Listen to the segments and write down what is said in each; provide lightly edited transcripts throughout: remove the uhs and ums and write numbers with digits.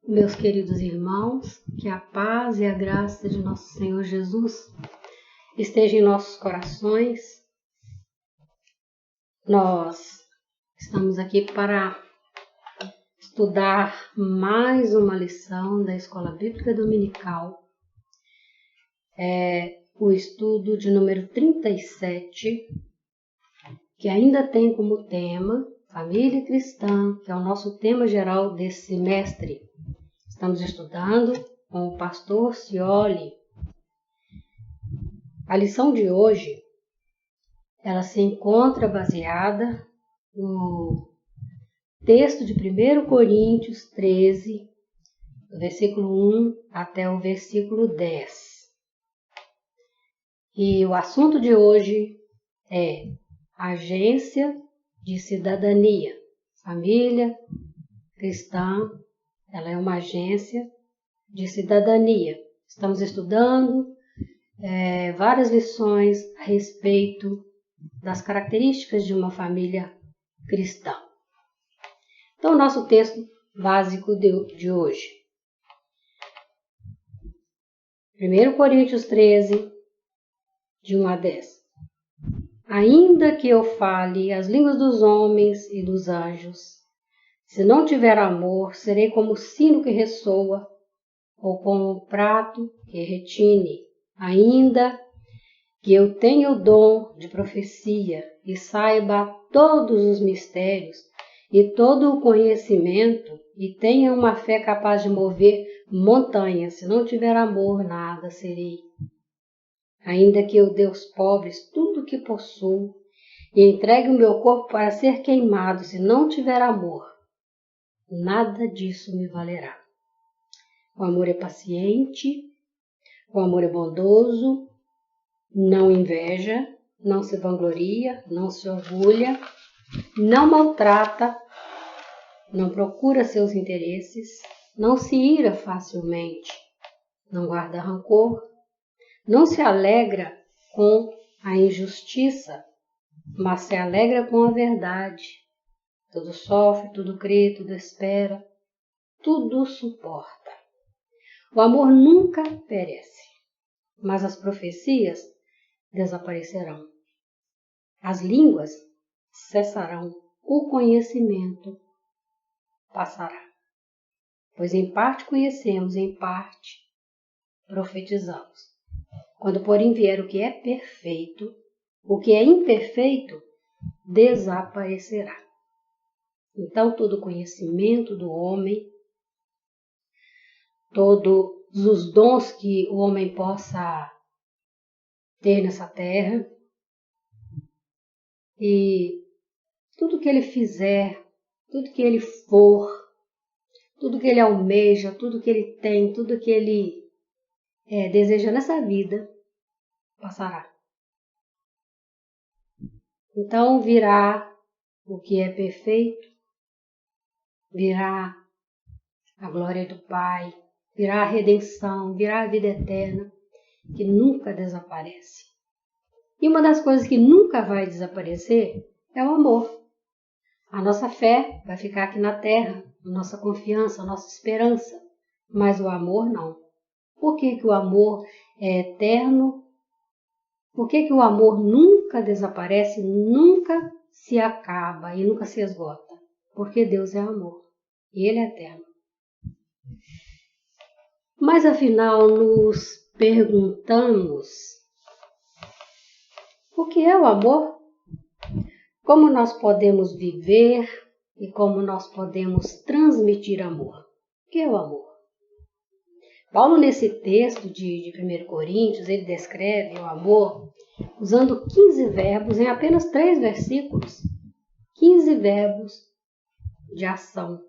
Meus queridos irmãos, que a paz e a graça de nosso Senhor Jesus esteja em nossos corações. Nós estamos aqui para estudar mais uma lição da Escola Bíblica Dominical. O estudo de número 37, que ainda tem como tema Família Cristã, que é o nosso tema geral desse semestre. Estamos estudando com o pastor Cioli. A lição de hoje, ela se encontra baseada no texto de 1 Coríntios 13, do versículo 1 até o versículo 10. E o assunto de hoje é Agência de Cidadania. Família Cristã, ela é uma agência de cidadania. Estamos estudando várias lições a respeito das características de uma família cristã. Então, o nosso texto básico de hoje. 1 Coríntios 13, de 1 a 10. Ainda que eu fale as línguas dos homens e dos anjos, se não tiver amor, serei como o sino que ressoa, ou como um prato que retine. Ainda que eu tenha o dom de profecia e saiba todos os mistérios e todo o conhecimento e tenha uma fé capaz de mover montanhas, se não tiver amor, nada serei. Ainda que eu dê aos pobres tudo o que possuo e entregue o meu corpo para ser queimado, se não tiver amor, nada disso me valerá. O amor é paciente, o amor é bondoso, não inveja, não se vangloria, não se orgulha, não maltrata, não procura seus interesses, não se ira facilmente, não guarda rancor, não se alegra com a injustiça, mas se alegra com a verdade. Tudo sofre, tudo crê, tudo espera, tudo suporta. O amor nunca perece, mas as profecias desaparecerão. As línguas cessarão, o conhecimento passará. Pois em parte conhecemos, em parte profetizamos. Quando, porém, vier o que é perfeito, o que é imperfeito desaparecerá. Então, todo conhecimento do homem, todos os dons que o homem possa ter nessa terra, e tudo que ele fizer, tudo que ele for, tudo que ele almeja, tudo que ele tem, tudo que ele deseja nessa vida, passará. Então virá o que é perfeito, virá a glória do Pai, virá a redenção, virá a vida eterna, que nunca desaparece. E uma das coisas que nunca vai desaparecer é o amor. A nossa fé vai ficar aqui na terra, a nossa confiança, a nossa esperança, mas o amor não. Por que o amor é eterno? Por que o amor nunca desaparece, nunca se acaba e nunca se esgota? Porque Deus é amor e Ele é eterno. Mas afinal nos perguntamos, o que é o amor? Como nós podemos viver e como nós podemos transmitir amor? O que é o amor? Paulo, nesse texto de 1 Coríntios, ele descreve o amor usando 15 verbos em apenas 3 versículos. 15 verbos de ação,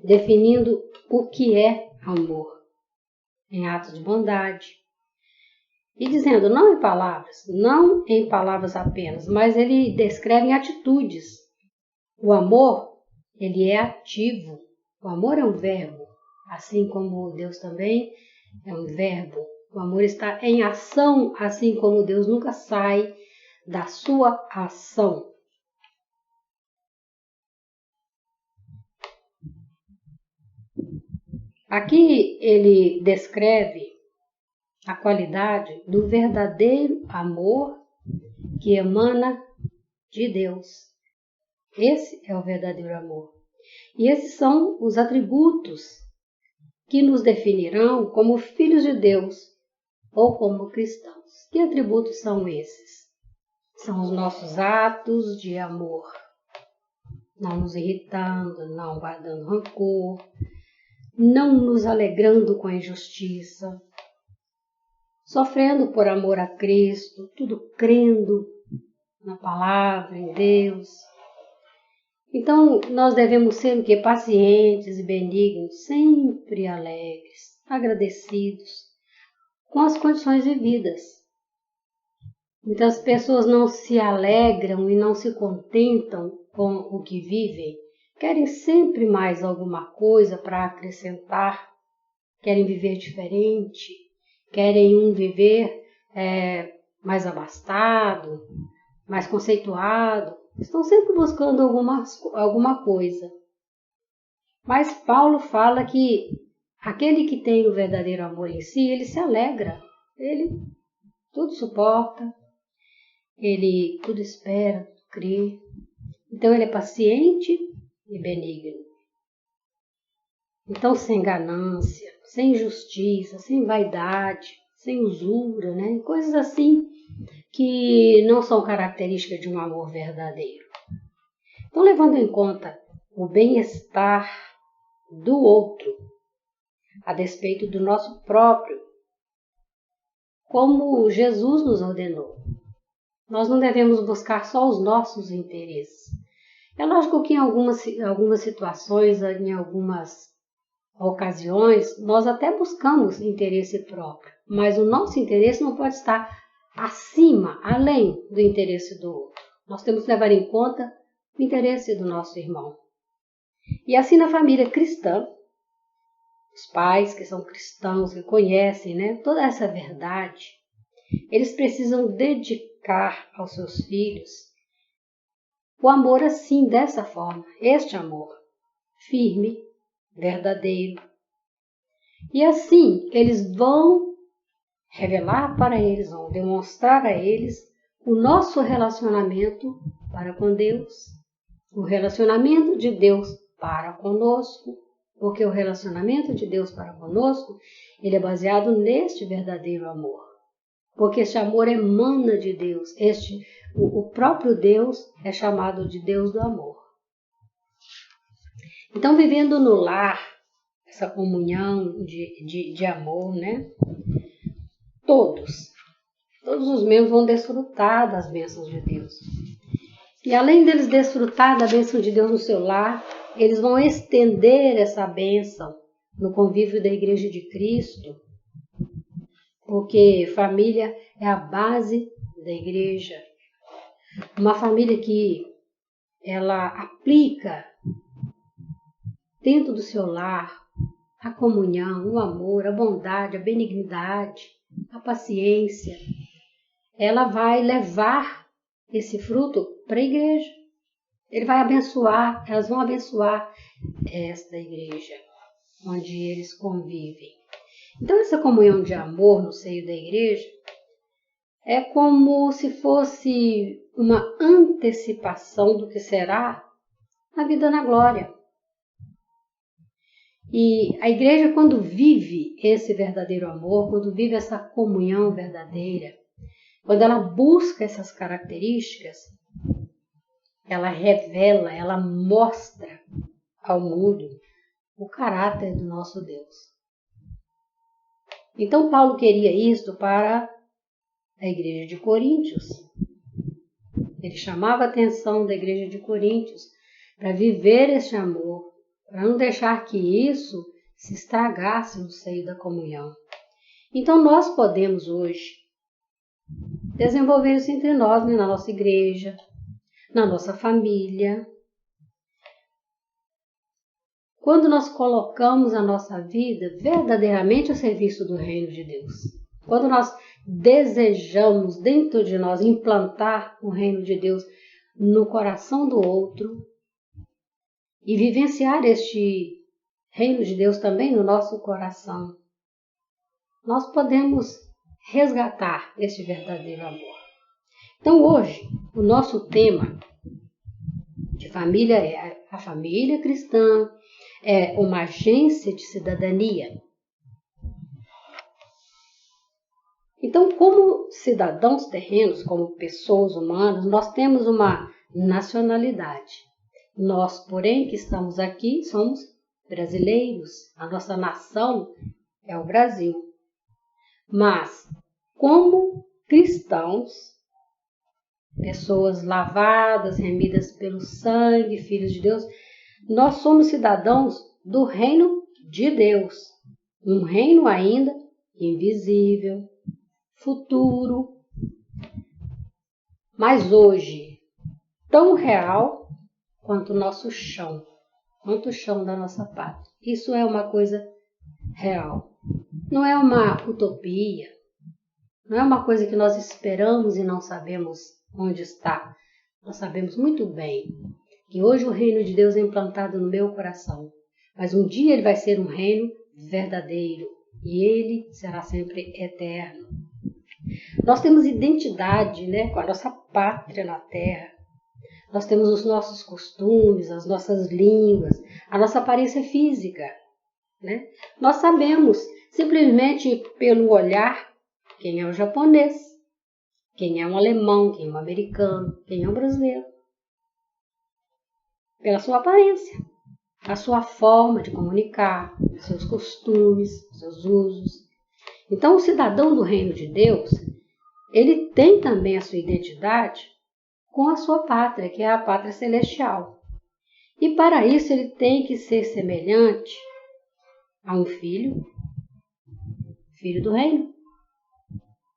definindo o que é amor, em atos de bondade. E dizendo, não em palavras apenas, mas ele descreve em atitudes. O amor, ele é ativo. O amor é um verbo, assim como Deus também é um verbo. O amor está em ação, assim como Deus nunca sai da sua ação. Aqui ele descreve a qualidade do verdadeiro amor que emana de Deus. Esse é o verdadeiro amor. E esses são os atributos que nos definirão como filhos de Deus ou como cristãos. Que atributos são esses? São os nossos atos de amor. Não nos irritando, não guardando rancor, não nos alegrando com a injustiça, sofrendo por amor a Cristo, tudo crendo na palavra, em Deus. Então, nós devemos ser o quê? Pacientes e benignos, sempre alegres, agradecidos com as condições vividas. Muitas pessoas não se alegram e não se contentam com o que vivem. Querem sempre mais alguma coisa para acrescentar, querem viver diferente, querem viver mais abastado, mais conceituado. Estão sempre buscando alguma coisa. Mas Paulo fala que aquele que tem o verdadeiro amor em si, ele se alegra, ele tudo suporta, ele tudo espera, tudo crê. Então ele é paciente e benigno. Então sem ganância, sem injustiça, sem vaidade, sem usura, né? Coisas assim que não são características de um amor verdadeiro. Então, levando em conta o bem-estar do outro, a despeito do nosso próprio, como Jesus nos ordenou, nós não devemos buscar só os nossos interesses. É lógico que em algumas situações, em algumas ocasiões, nós até buscamos interesse próprio, mas o nosso interesse não pode estar acima, além do interesse do outro. Nós temos que levar em conta o interesse do nosso irmão. E assim na família cristã, os pais que são cristãos, que conhecem, né, toda essa verdade, eles precisam dedicar aos seus filhos o amor assim, dessa forma, este amor firme, verdadeiro. E assim eles vão revelar para eles, vão demonstrar a eles o nosso relacionamento para com Deus, o relacionamento de Deus para conosco, porque o relacionamento de Deus para conosco, ele é baseado neste verdadeiro amor, porque este amor emana de Deus, o próprio Deus é chamado de Deus do amor. Então, vivendo no lar, essa comunhão de amor, né? Todos os membros vão desfrutar das bênçãos de Deus. E além deles desfrutar da bênção de Deus no seu lar, eles vão estender essa bênção no convívio da Igreja de Cristo, porque família é a base da igreja. Uma família que ela aplica dentro do seu lar a comunhão, o amor, a bondade, a benignidade, a paciência, ela vai levar esse fruto para a igreja. Ele vai abençoar, elas vão abençoar esta igreja onde eles convivem. Então essa comunhão de amor no seio da igreja é como se fosse uma antecipação do que será a vida na glória. E a igreja, quando vive esse verdadeiro amor, quando vive essa comunhão verdadeira, quando ela busca essas características, ela revela, ela mostra ao mundo o caráter do nosso Deus. Então Paulo queria isto para a igreja de Coríntios. Ele chamava a atenção da igreja de Coríntios para viver esse amor, para não deixar que isso se estragasse no seio da comunhão. Então nós podemos hoje desenvolver isso entre nós, né, na nossa igreja, na nossa família. Quando nós colocamos a nossa vida verdadeiramente a serviço do reino de Deus, quando nós desejamos dentro de nós implantar o reino de Deus no coração do outro e vivenciar este reino de Deus também no nosso coração, nós podemos resgatar esse verdadeiro amor. Então hoje, o nosso tema de família é a família cristã, é uma agência de cidadania. Então, como cidadãos terrenos, como pessoas humanas, nós temos uma nacionalidade. Nós, porém, que estamos aqui, somos brasileiros. A nossa nação é o Brasil. Mas, como cristãos, pessoas lavadas, remidas pelo sangue, filhos de Deus, nós somos cidadãos do reino de Deus. Um reino ainda invisível, futuro, mas hoje tão real quanto o nosso chão, quanto o chão da nossa pátria. Isso é uma coisa real. Não é uma utopia, não é uma coisa que nós esperamos e não sabemos onde está. Nós sabemos muito bem que hoje o reino de Deus é implantado no meu coração, mas um dia ele vai ser um reino verdadeiro e ele será sempre eterno. Nós temos identidade, com a nossa pátria na terra. Nós temos os nossos costumes, as nossas línguas, a nossa aparência física. Nós sabemos, simplesmente pelo olhar, quem é o japonês, quem é um alemão, quem é um americano, quem é um brasileiro. Pela sua aparência, a sua forma de comunicar, seus costumes, seus usos. Então, o cidadão do reino de Deus, ele tem também a sua identidade com a sua pátria, que é a pátria celestial. E para isso ele tem que ser semelhante a um filho do reino.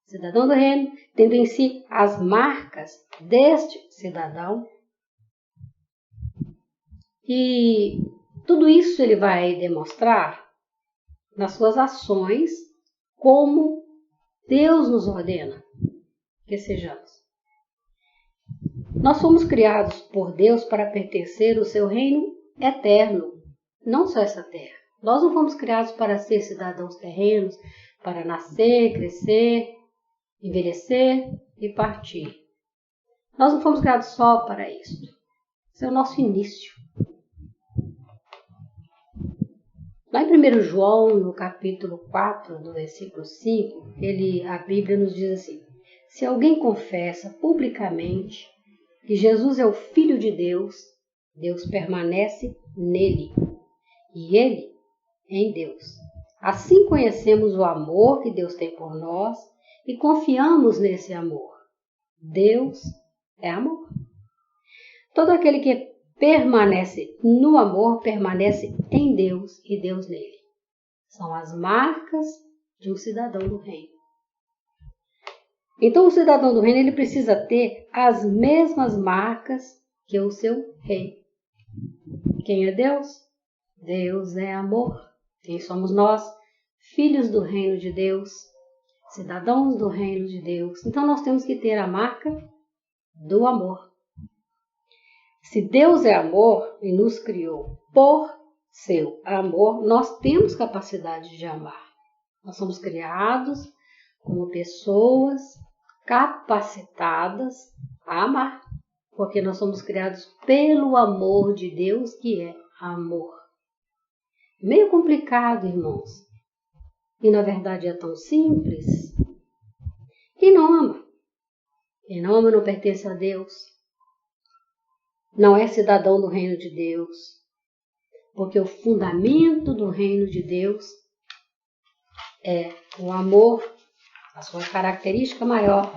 Cidadão do reino, tendo em si as marcas deste cidadão. E tudo isso ele vai demonstrar nas suas ações, como Deus nos ordena que sejamos. Nós fomos criados por Deus para pertencer ao seu reino eterno, não só essa terra. Nós não fomos criados para ser cidadãos terrenos, para nascer, crescer, envelhecer e partir. Nós não fomos criados só para isso. Esse é o nosso início. Lá em 1 João, no capítulo 4, do versículo 5, a Bíblia nos diz assim: se alguém confessa publicamente que Jesus é o Filho de Deus, Deus permanece nele e ele em Deus. Assim conhecemos o amor que Deus tem por nós e confiamos nesse amor. Deus é amor. Todo aquele que permanece no amor, permanece em Deus e Deus nele. São as marcas de um cidadão do reino. Então o cidadão do reino ele precisa ter as mesmas marcas que o seu rei. Quem é Deus? Deus é amor. Quem somos nós? Filhos do reino de Deus, cidadãos do reino de Deus. Então nós temos que ter a marca do amor. Se Deus é amor e nos criou por seu amor, nós temos capacidade de amar. Nós somos criados como pessoas capacitadas a amar, porque nós somos criados pelo amor de Deus, que é amor. Meio complicado, irmãos, e na verdade é tão simples. Quem não ama? Quem não ama não pertence a Deus. Não é cidadão do reino de Deus, porque o fundamento do reino de Deus é o amor, a sua característica maior.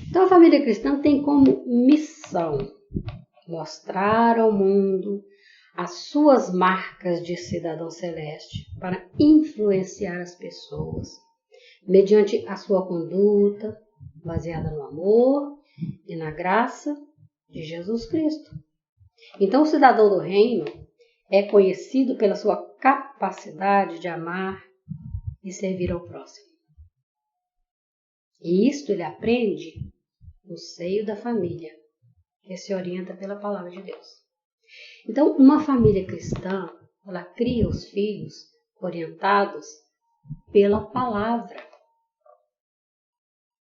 Então a família cristã tem como missão mostrar ao mundo as suas marcas de cidadão celeste para influenciar as pessoas, mediante a sua conduta baseada no amor e na graça de Jesus Cristo. Então, o cidadão do reino é conhecido pela sua capacidade de amar e servir ao próximo. E isto ele aprende no seio da família, que se orienta pela palavra de Deus. Então, uma família cristã, ela cria os filhos orientados pela palavra.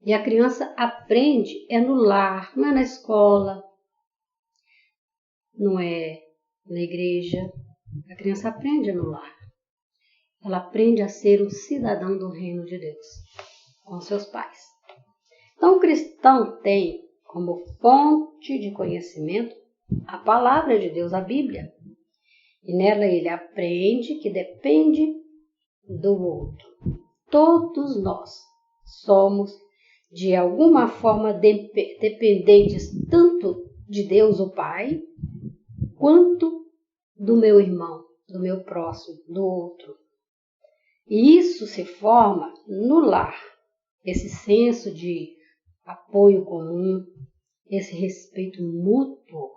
E a criança aprende no lar, não é na escola, não é na igreja. A criança aprende no lar. Ela aprende a ser um cidadão do reino de Deus, com seus pais. Então o cristão tem como fonte de conhecimento a palavra de Deus, a Bíblia. E nela ele aprende que depende do outro. Todos nós somos, de alguma forma, dependentes tanto de Deus, o Pai, quanto do meu irmão, do meu próximo, do outro. E isso se forma no lar, esse senso de apoio comum, esse respeito mútuo,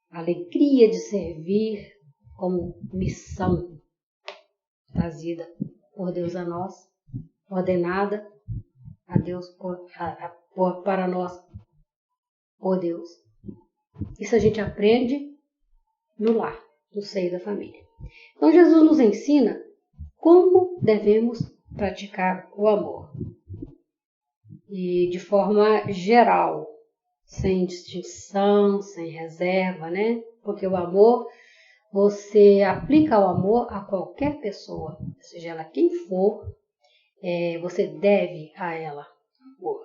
a alegria de servir como missão trazida por Deus a nós, ordenada a Deus para nós por Deus. Isso a gente aprende no lar, no seio da família. Então Jesus nos ensina como devemos praticar o amor. E de forma geral, sem distinção, sem reserva, né? Porque o amor, você aplica o amor a qualquer pessoa, seja ela quem for, você deve a ela amor.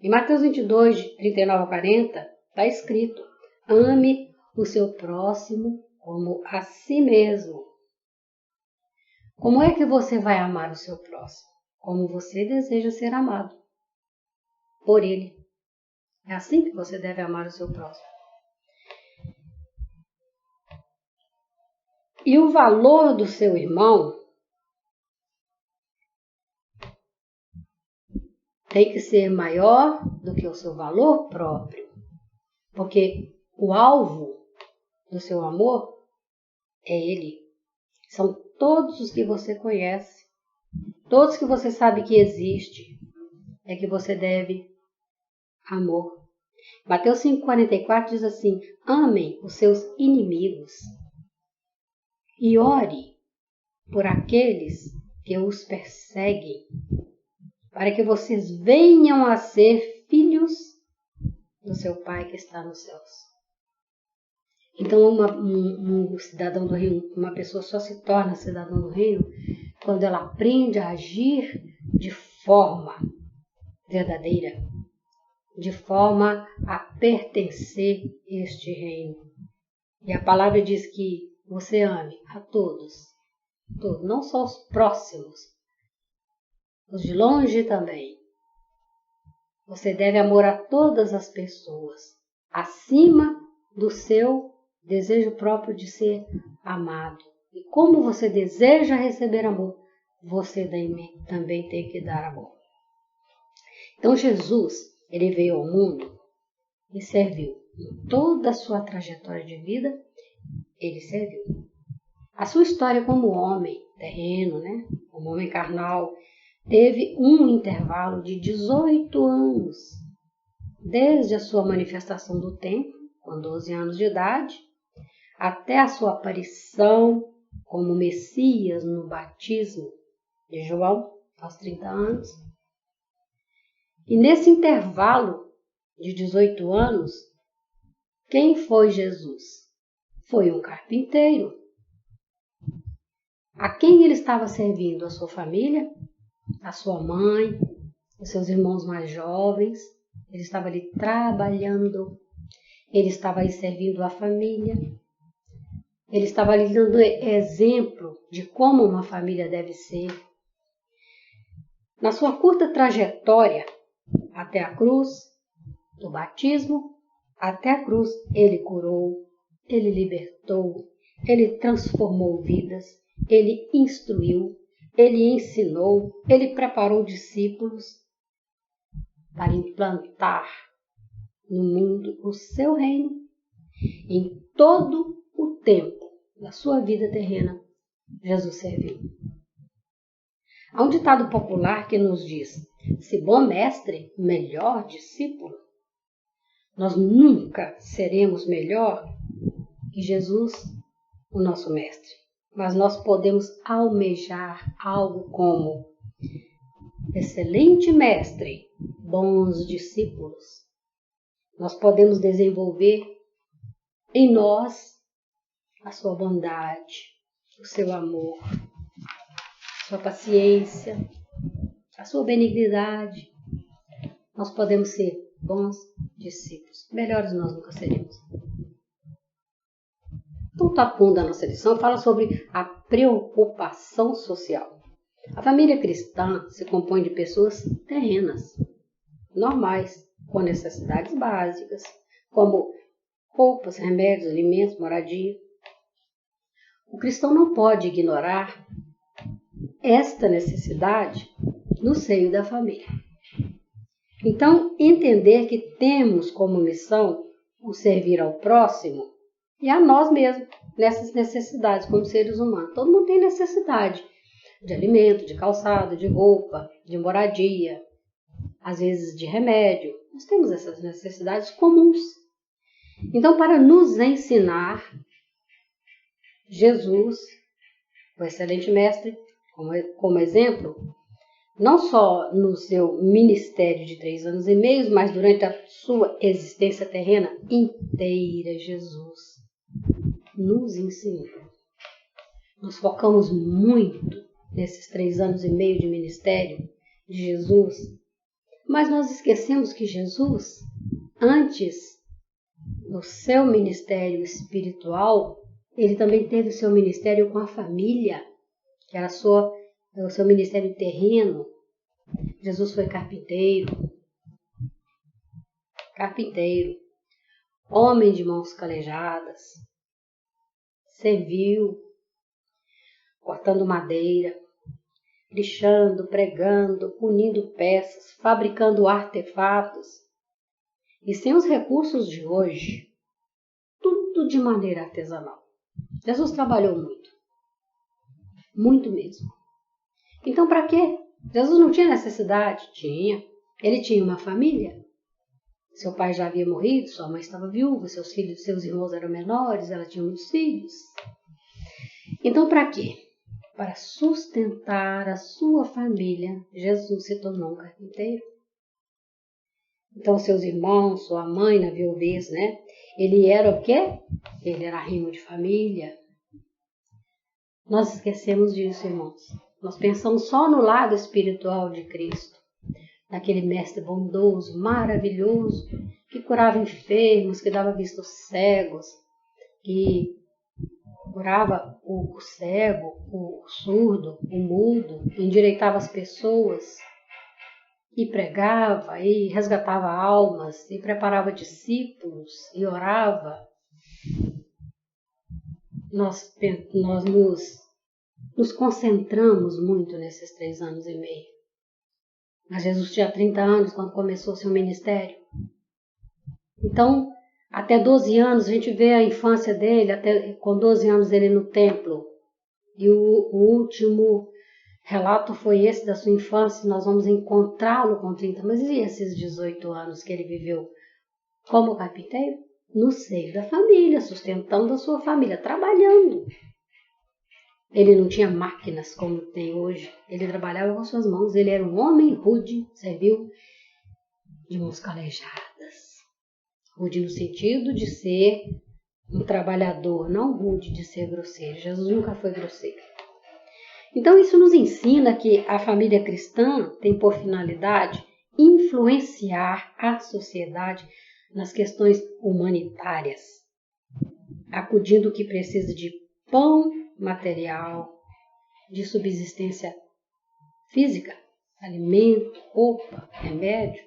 Em Mateus 22, de 39 a 40, está escrito: ame o seu próximo como a si mesmo. Como é que você vai amar o seu próximo? Como você deseja ser amado por ele. É assim que você deve amar o seu próximo. E o valor do seu irmão tem que ser maior do que o seu valor próprio. Porque o alvo do seu amor é ele. São todos os que você conhece, todos que você sabe que existe, é que você deve amor. Mateus 5,44 diz assim: amem os seus inimigos e ore por aqueles que os perseguem, para que vocês venham a ser filhos do seu Pai que está nos céus. Então, um cidadão do reino, uma pessoa só se torna cidadão do reino quando ela aprende a agir de forma verdadeira, de forma a pertencer a este reino. E a palavra diz que você ame a todos, não só os próximos, os de longe também. Você deve amor a todas as pessoas, acima do seu desejo próprio de ser amado. E como você deseja receber amor, você também tem que dar amor. Então Jesus, ele veio ao mundo e serviu. Em toda a sua trajetória de vida, ele serviu. A sua história como homem terreno, né? Como homem carnal, teve um intervalo de 18 anos, desde a sua manifestação do templo, com 12 anos de idade, até a sua aparição como Messias no batismo de João, aos 30 anos. E nesse intervalo de 18 anos, quem foi Jesus? Foi um carpinteiro. A quem ele estava servindo? A sua família, a sua mãe, os seus irmãos mais jovens. Ele estava ali trabalhando, ele estava aí servindo a família. Ele estava ali dando exemplo de como uma família deve ser. Na sua curta trajetória até a cruz, do batismo até a cruz, ele curou, ele libertou, ele transformou vidas, ele instruiu, ele ensinou, ele preparou discípulos para implantar no mundo o seu reino. Em todo o tempo da sua vida terrena, Jesus serviu. Há um ditado popular que nos diz: se bom mestre, melhor discípulo. Nós nunca seremos melhor que Jesus o nosso mestre, mas nós podemos almejar algo como: excelente mestre, bons discípulos. Nós podemos desenvolver em nós a sua bondade, o seu amor, a sua paciência, a sua benignidade. Nós podemos ser bons discípulos. Melhores nós nunca seremos. O tópico 1 da nossa lição fala sobre a preocupação social. A família cristã se compõe de pessoas terrenas, normais, com necessidades básicas, como roupas, remédios, alimentos, moradia. O cristão não pode ignorar esta necessidade no seio da família. Então, entender que temos como missão o servir ao próximo e a nós mesmos nessas necessidades como seres humanos. Todo mundo tem necessidade de alimento, de calçado, de roupa, de moradia, às vezes de remédio. Nós temos essas necessidades comuns. Então, para nos ensinar, Jesus, o excelente mestre, como exemplo, não só no seu ministério de 3 anos e meio, mas durante a sua existência terrena inteira, Jesus nos ensinou. Nós focamos muito nesses 3 anos e meio de ministério de Jesus, mas nós esquecemos que Jesus, antes do seu ministério espiritual, ele também teve o seu ministério com a família, que era o seu ministério terreno. Jesus foi carpinteiro, homem de mãos calejadas, serviu, cortando madeira, lixando, pregando, unindo peças, fabricando artefatos. E sem os recursos de hoje, tudo de maneira artesanal. Jesus trabalhou muito, muito mesmo. Então, para quê? Jesus não tinha necessidade? Tinha. Ele tinha uma família. Seu pai já havia morrido, sua mãe estava viúva, seus irmãos eram menores, ela tinha muitos filhos. Então, para quê? Para sustentar a sua família, Jesus se tornou um carpinteiro. Então, seus irmãos, sua mãe, na viuvez, né? Ele era o quê? Ele era arrimo de família. Nós esquecemos disso, irmãos. Nós pensamos só no lado espiritual de Cristo, naquele mestre bondoso, maravilhoso, que curava enfermos, que dava vista aos cegos, que curava o cego, o surdo, o mudo, endireitava as pessoas, e pregava, e resgatava almas, e preparava discípulos, e orava. Nós nos concentramos muito nesses 3 anos e meio. Mas Jesus tinha 30 anos quando começou seu ministério. Então, até 12 anos, a gente vê a infância dele, com 12 anos ele no templo. E o último relato foi esse da sua infância, nós vamos encontrá-lo com 30. Mas e esses 18 anos que ele viveu como carpinteiro? No seio da família, sustentando a sua família, trabalhando. Ele não tinha máquinas como tem hoje. Ele trabalhava com suas mãos. Ele era um homem rude, serviu de mãos calejadas. Rude no sentido de ser um trabalhador, não rude de ser grosseiro. Jesus nunca foi grosseiro. Então isso nos ensina que a família cristã tem por finalidade influenciar a sociedade nas questões humanitárias, acudindo o que precisa de pão material, de subsistência física, alimento, roupa, remédio.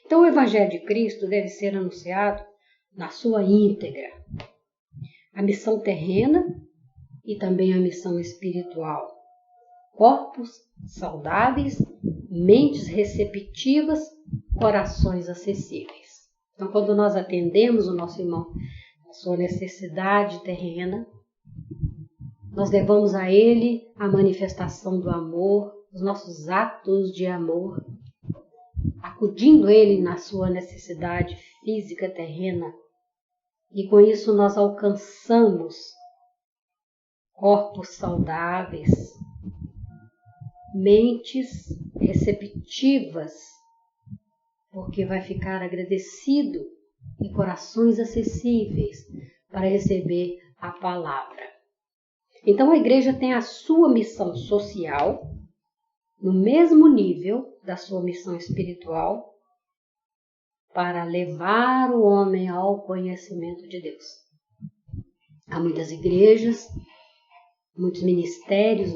Então o Evangelho de Cristo deve ser anunciado na sua íntegra. A missão terrena e também a missão espiritual. Corpos saudáveis, mentes receptivas, corações acessíveis. Então quando nós atendemos o nosso irmão na sua necessidade terrena, nós levamos a ele a manifestação do amor, os nossos atos de amor, acudindo ele na sua necessidade física terrena. E com isso nós alcançamos corpos saudáveis, mentes receptivas, porque vai ficar agradecido e corações acessíveis para receber a palavra. Então a igreja tem a sua missão social no mesmo nível da sua missão espiritual para levar o homem ao conhecimento de Deus. Há muitas igrejas, muitos ministérios,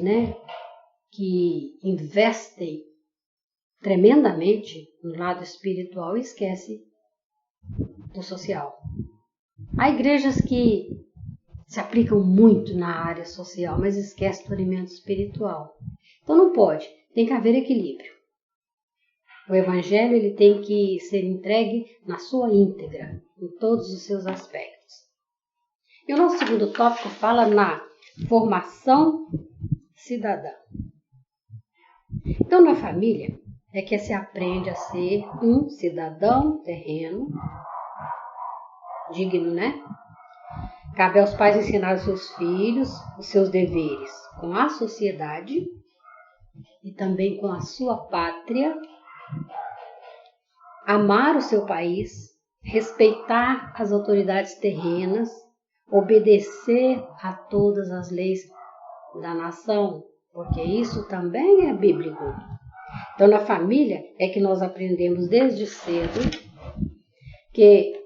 que investem tremendamente no lado espiritual e esquecem do social. Há igrejas que se aplicam muito na área social, mas esquecem do alimento espiritual. Então não pode, tem que haver equilíbrio. O evangelho ele tem que ser entregue na sua íntegra, em todos os seus aspectos. E o nosso segundo tópico fala na formação cidadã. Então na família é que se aprende a ser um cidadão terreno, digno, Cabe aos pais ensinar aos seus filhos os seus deveres com a sociedade e também com a sua pátria, amar o seu país, respeitar as autoridades terrenas, obedecer a todas as leis da nação, porque isso também é bíblico. Então, na família é que nós aprendemos desde cedo que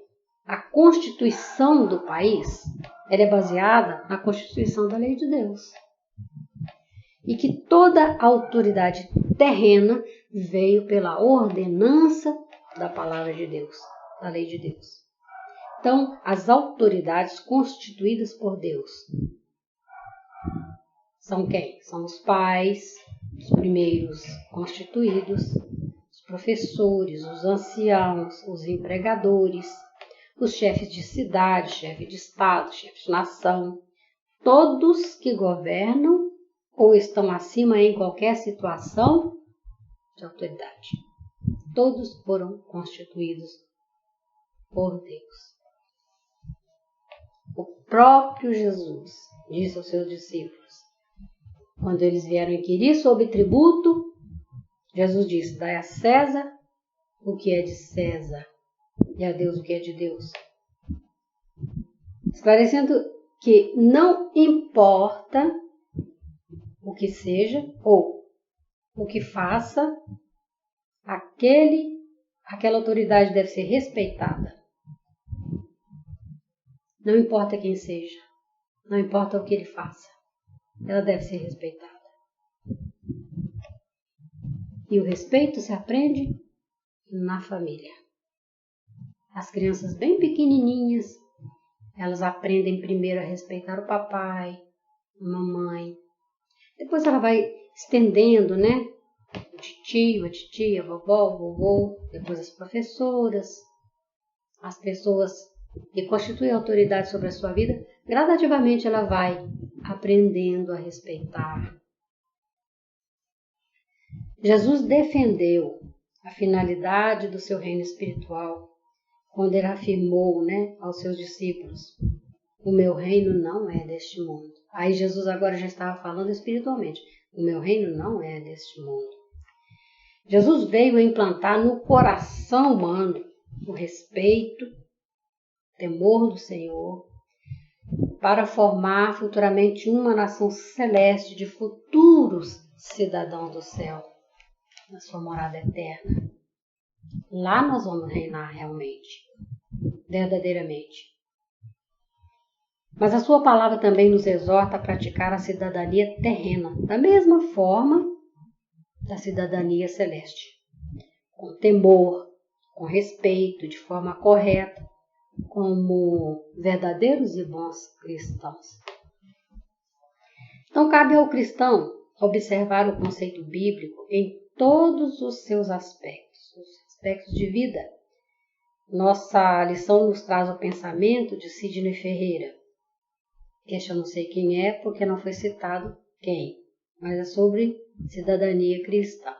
a Constituição do país ela é baseada na Constituição da Lei de Deus. E que toda a autoridade terrena veio pela ordenança da palavra de Deus, da Lei de Deus. Então, as autoridades constituídas por Deus são quem? São os pais, os primeiros constituídos, os professores, os anciãos, os empregadores, os chefes de cidade, chefe de estado, chefe de nação, todos que governam ou estão acima em qualquer situação de autoridade. Todos foram constituídos por Deus. O próprio Jesus disse aos seus discípulos, quando eles vieram inquirir sobre tributo, Jesus disse, dai a César o que é de César e a Deus o que é de Deus. Esclarecendo que não importa o que seja ou o que faça, aquela autoridade deve ser respeitada. Não importa quem seja, não importa o que ele faça, ela deve ser respeitada. E o respeito se aprende na família. As crianças bem pequenininhas, elas aprendem primeiro a respeitar o papai, a mamãe. Depois ela vai estendendo, O tio, a titia, a vovó, o vovô, depois as professoras, as pessoas que constituem autoridade sobre a sua vida, gradativamente ela vai aprendendo a respeitar. Jesus defendeu a finalidade do seu reino espiritual quando ele afirmou, aos seus discípulos, o meu reino não é deste mundo. Aí Jesus agora já estava falando espiritualmente, o meu reino não é deste mundo. Jesus veio implantar no coração humano o respeito, o temor do Senhor, para formar futuramente uma nação celeste de futuros cidadãos do céu, na sua morada eterna. Lá nós vamos reinar realmente, verdadeiramente. Mas a sua palavra também nos exorta a praticar a cidadania terrena, da mesma forma da cidadania celeste, com temor, com respeito, de forma correta, como verdadeiros e bons cristãos. Então, cabe ao cristão observar o conceito bíblico em todos os seus aspectos, os aspectos de vida. Nossa lição nos traz o pensamento de Sidney Ferreira. Este eu não sei quem é, porque não foi citado quem, mas é sobre cidadania cristã.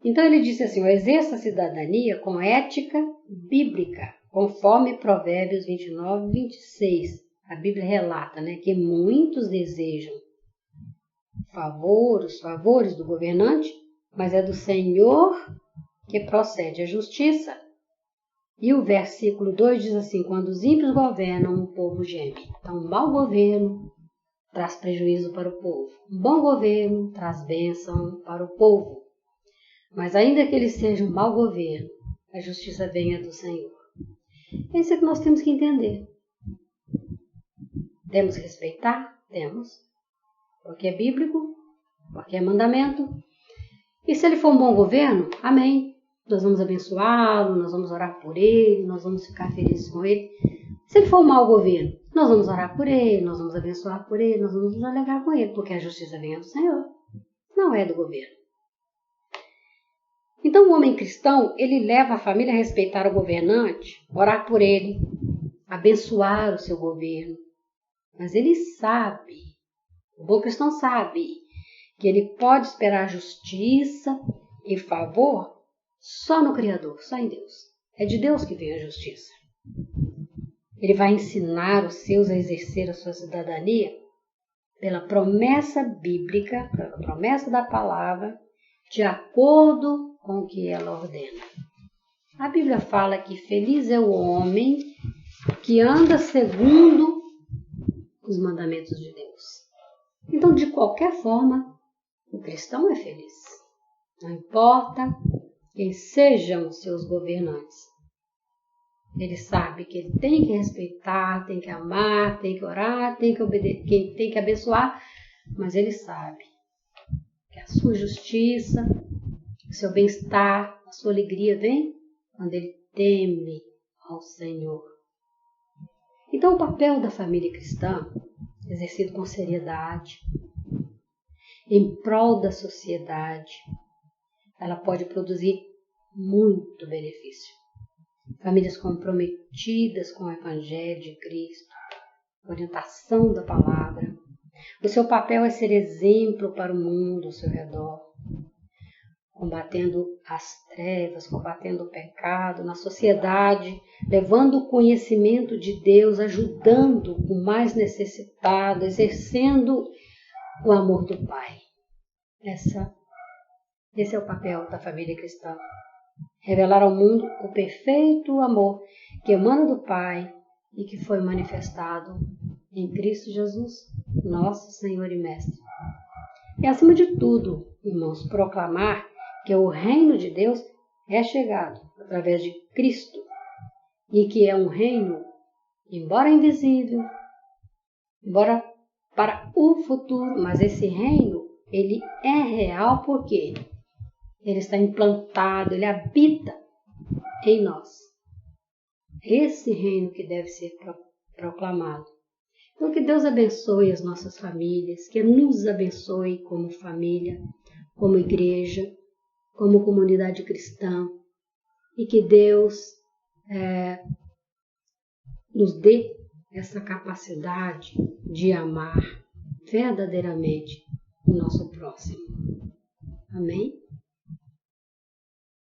Então ele disse assim, exerça a cidadania com ética bíblica, conforme Provérbios 29, 26. a Bíblia relata, né, que muitos desejam os favores do governante, mas é do Senhor que procede a justiça. E o versículo 2 diz assim: quando os ímpios governam, o povo geme. Então, um mau governo traz prejuízo para o povo. Um bom governo traz bênção para o povo. Mas ainda que ele seja um mau governo, a justiça venha do Senhor. Isso é que nós temos que entender. Temos que respeitar? Temos. Porque é bíblico, porque é mandamento. E se ele for um bom governo, amém. Nós vamos abençoá-lo, nós vamos orar por ele, nós vamos ficar felizes com ele. Se ele for um mau governo, nós vamos orar por ele, nós vamos abençoar por ele, nós vamos nos alegrar com ele, porque a justiça vem do Senhor, não é do governo. Então o homem cristão, ele leva a família a respeitar o governante, orar por ele, abençoar o seu governo. Mas ele sabe, o bom cristão sabe, que ele pode esperar justiça e favor só no Criador, só em Deus. É de Deus que vem a justiça. Ele vai ensinar os seus a exercer a sua cidadania pela promessa bíblica, pela promessa da palavra, de acordo com o que ela ordena. A Bíblia fala que feliz é o homem que anda segundo os mandamentos de Deus. Então, de qualquer forma, o cristão é feliz. Não importa quem sejam os seus governantes. Ele sabe que ele tem que respeitar, tem que amar, tem que orar, tem que obedecer, tem que abençoar, mas ele sabe que a sua justiça, o seu bem-estar, a sua alegria vem quando ele teme ao Senhor. Então o papel da família cristã, exercido com seriedade, em prol da sociedade, ela pode produzir muito benefício. Famílias comprometidas com o Evangelho de Cristo, orientação da palavra. O seu papel é ser exemplo para o mundo ao seu redor, combatendo as trevas, combatendo o pecado na sociedade, levando o conhecimento de Deus, ajudando o mais necessitado, exercendo o amor do Pai. Esse é o papel da família cristã. Revelar ao mundo o perfeito amor que emana do Pai e que foi manifestado em Cristo Jesus, nosso Senhor e Mestre. E acima de tudo, irmãos, proclamar que o reino de Deus é chegado através de Cristo e que é um reino, embora invisível, embora para o futuro, mas esse reino, ele é real porque ele está implantado, ele habita em nós. Esse reino que deve ser proclamado. Então que Deus abençoe as nossas famílias, que nos abençoe como família, como igreja, como comunidade cristã, e que Deus nos dê essa capacidade de amar verdadeiramente o nosso próximo. Amém?